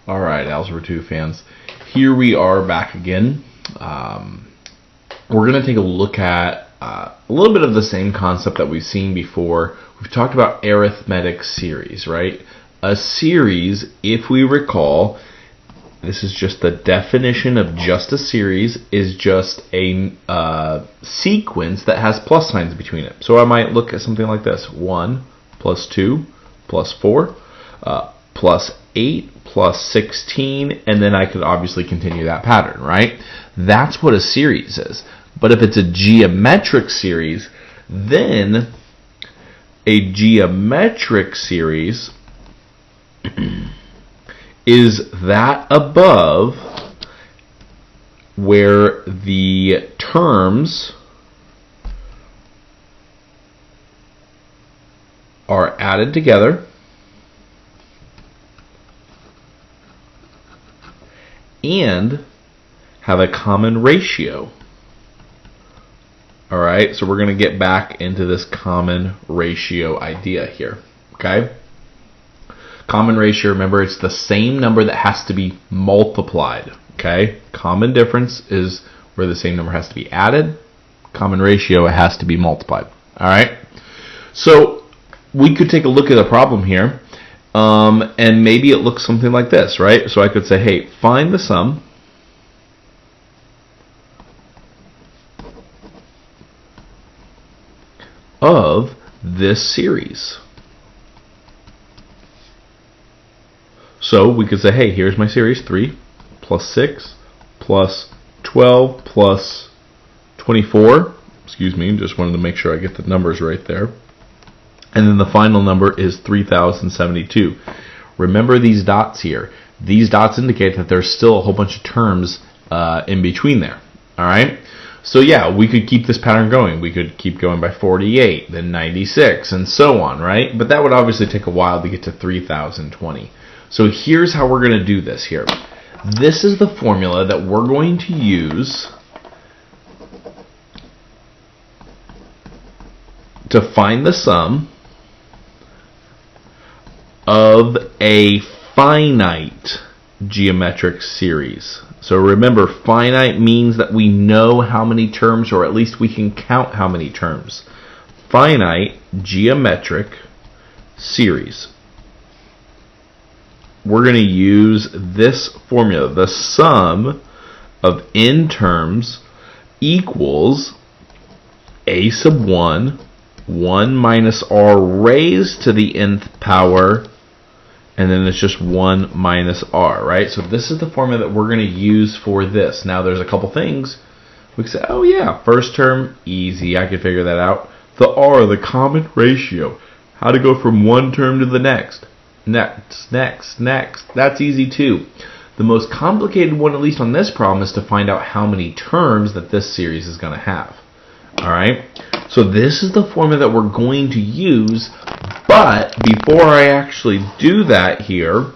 Alright, Algebra 2 fans. Here we are back again. We're going to take a look at a little bit of the same concept that we've seen before. We've talked about arithmetic series, right? A series, if we recall, this is just the definition of just a series, is just a sequence that has plus signs between it. So I might look at something like this. 1 plus 2 plus 4 plus 8 plus 16, and then I could obviously continue that pattern, right? That's what a series is. But if it's a geometric series, then a geometric series is that above where the terms are added together and have a common ratio. Alright, so we're going to get back into this common ratio idea here. Okay? Common ratio, remember, it's the same number that has to be multiplied. Okay? Common difference is where the same number has to be added. Common ratio, it has to be multiplied. Alright? So we could take a look at a problem here. And maybe it looks something like this, right? So I could say, hey, find the sum of this series. So we could say, hey, here's my series, 3 plus 6 plus 12 plus 24. Excuse me, just wanted to make sure I get the numbers right there. And then the final number is 3072. Remember these dots here. These dots indicate that there's still a whole bunch of terms in between there. Alright? So yeah, we could keep this pattern going. We could keep going by 48, then 96, and so on, right? But that would obviously take a while to get to 3020. So here's how we're going to do this here. This is the formula that we're going to use to find the sum of a finite geometric series. So remember, finite means that we know how many terms, or at least we can count how many terms. Finite geometric series. We're going to use this formula. The sum of n terms equals a sub 1, 1 minus r raised to the nth power, and then it's just 1 minus r, right? So this is the formula that we're going to use for this. Now there's a couple things. We can say, oh yeah, first term, easy, I can figure that out. The r, the common ratio, how to go from one term to the next. Next. That's easy too. The most complicated one, at least on this problem, is to find out how many terms that this series is going to have. Alright? So this is the formula that we're going to use, but before I actually do that here,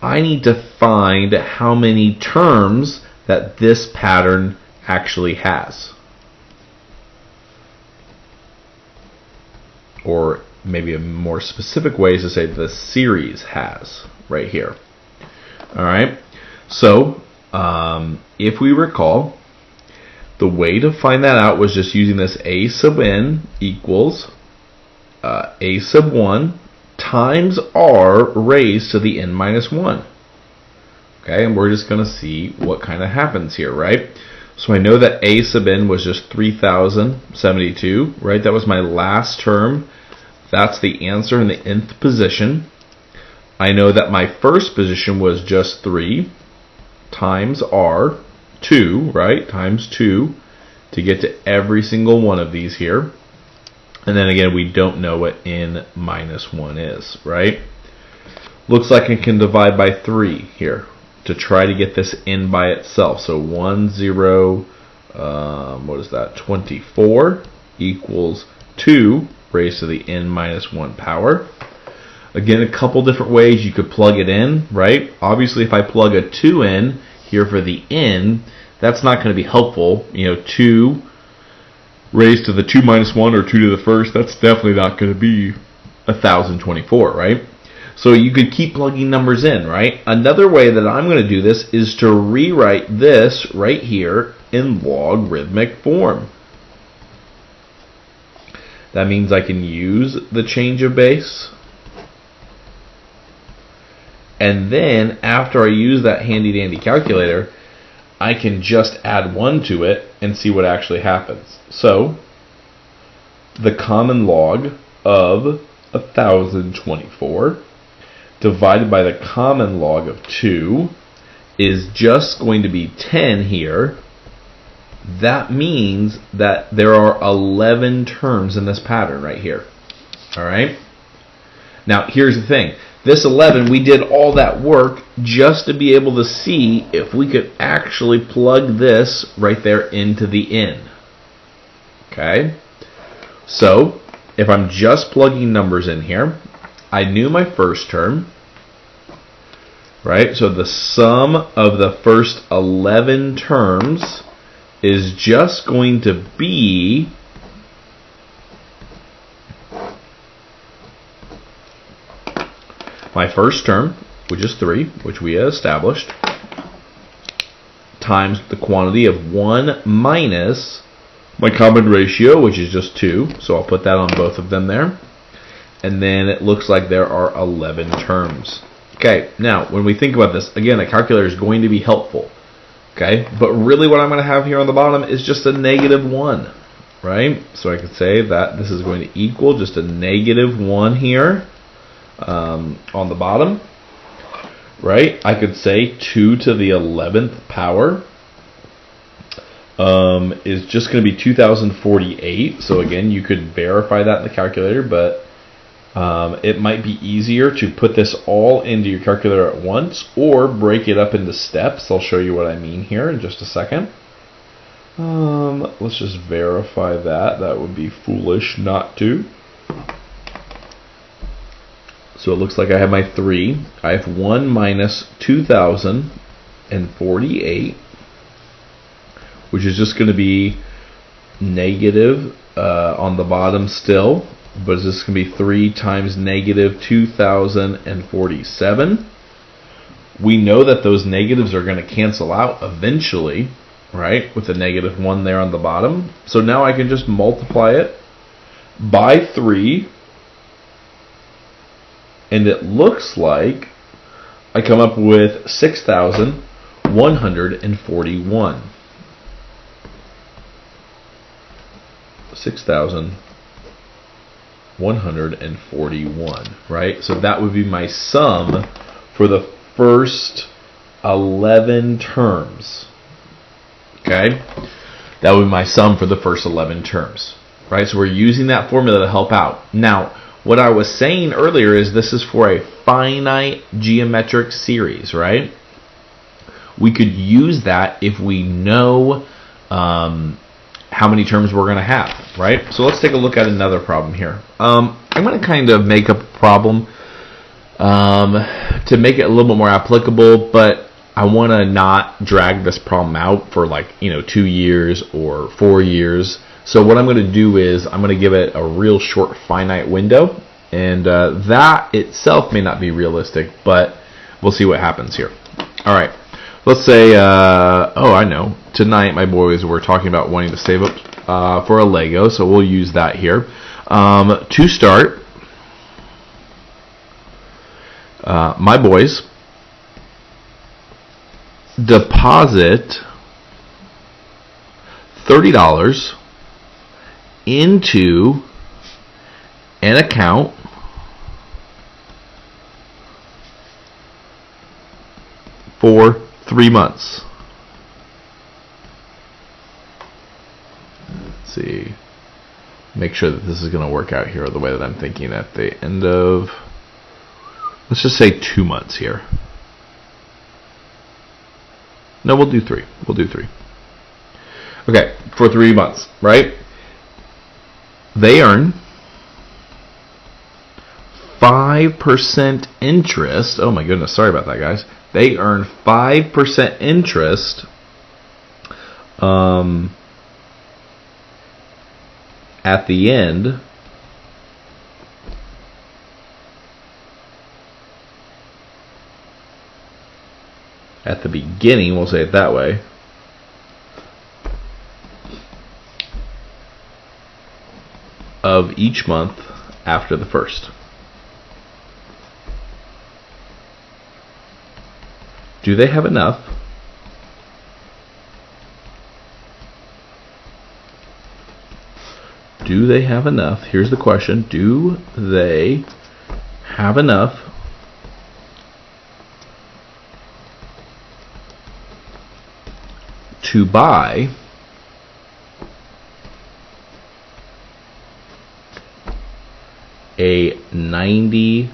I need to find how many terms that this pattern actually has. Or maybe a more specific way is to say the series has, right here. Alright? So, if we recall, the way to find that out was just using this a sub n equals a sub 1 times r raised to the n minus 1. Okay, and we're just going to see what kind of happens here, right? So I know that a sub n was just 3072, right? That was my last term. That's the answer in the nth position. I know that my first position was just 3 times r, 2, right? Times 2 to get to every single one of these here. And then again, we don't know what n minus 1 is, right? Looks like I can divide by 3 here to try to get this n by itself. So 1, 0, what is that? 24 equals 2 raised to the n minus 1 power. Again, a couple different ways you could plug it in, right? Obviously, if I plug a 2 in here for the n, that's not going to be helpful. 2 raised to the 2 minus 1 or 2 to the first, that's definitely not going to be 1024, right? So you could keep plugging numbers in, right? Another way that I'm going to do this is to rewrite this right here in logarithmic form. That means I can use the change of base. And then after I use that handy dandy calculator, I can just add 1 to it and see what actually happens. So the common log of 1024 divided by the common log of 2 is just going to be 10 here. That means that there are 11 terms in this pattern right here. All right? Now, here's the thing. This 11, we did all that work just to be able to see if we could actually plug this right there into the in. Okay? So, if I'm just plugging numbers in here, I knew my first term, right? So the sum of the first 11 terms is just going to be my first term, which is 3, which we had established, times the quantity of 1 minus my common ratio, which is just 2. So I'll put that on both of them there. And then it looks like there are 11 terms. Okay, now when we think about this, again, a calculator is going to be helpful. Okay, but really what I'm going to have here on the bottom is just a -1, right? So I could say that this is going to equal just a -1 here on the bottom, right? I could say 2 to the 11th power is just going to be 2048. So again, you could verify that in the calculator, but it might be easier to put this all into your calculator at once or break it up into steps. I'll show you what I mean here in just a second. Let's just verify that. That would be foolish not to. So it looks like I have my 3. I have 1 minus 2048, which is just going to be negative on the bottom still. But is this going to be 3 times negative 2047? We know that those negatives are going to cancel out eventually, right? With a -1 there on the bottom. So now I can just multiply it by 3. And it looks like I come up with 6,141. 6,141, right? So that would be my sum for the first 11 terms. Okay? That would be my sum for the first 11 terms, right? So we're using that formula to help out. Now, what I was saying earlier is this is for a finite geometric series, right? We could use that if we know how many terms we're going to have, right? So let's take a look at another problem here. I'm going to kind of make up a problem to make it a little bit more applicable, but I want to not drag this problem out for 2 years or 4 years. So what I'm going to do is I'm going to give it a real short finite window, and that itself may not be realistic, but we'll see what happens here. All right. Let's say, I know. Tonight, my boys were talking about wanting to save up for a Lego, so we'll use that here. To start, my boys deposit $30 into an account for 3 months. Let's see. Make sure that this is going to work out here the way that I'm thinking at the end of, let's just say 2 months here. No, we'll do 3. We'll do 3. Okay, for 3 months, right? They earn 5% interest. Oh my goodness, sorry about that, guys. They earn 5% interest at the end at the beginning, we'll say it that way, of each month after the first. Do they have enough Do they have enough? Here's the question. Do they have enough to buy a 90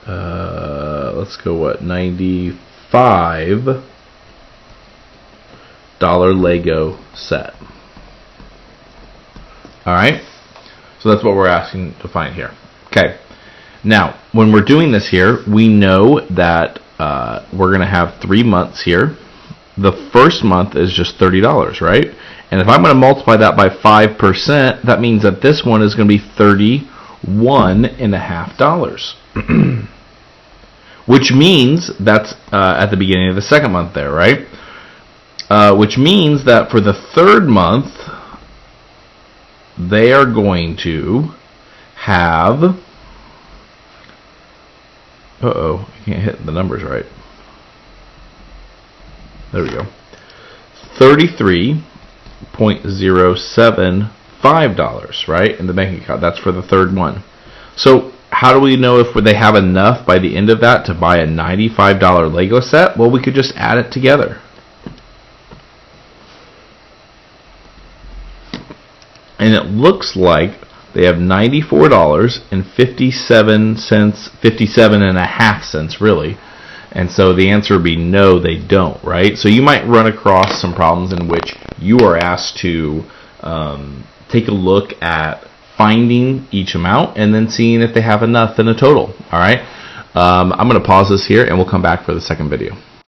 let's go what, $95 Lego set. Alright, so that's what we're asking to find here. Okay, now when we're doing this here, we know that we're going to have 3 months here. The first month is just $30, right? And if I'm going to multiply that by 5%, that means that this one is going to be $31.50. Which means that's at the beginning of the second month there, right? Which means that for the third month, they are going to have... Uh-oh, I can't hit the numbers right. There we go. $33.075, right, in the bank account. That's for the third one. So how do we know if they have enough by the end of that to buy a $95 Lego set? Well, we could just add it together. And it looks like they have $94.57, 57.5 cents really. And so the answer would be no, they don't, right? So you might run across some problems in which you are asked to take a look at finding each amount and then seeing if they have enough in a total. All right, I'm going to pause this here and we'll come back for the second video.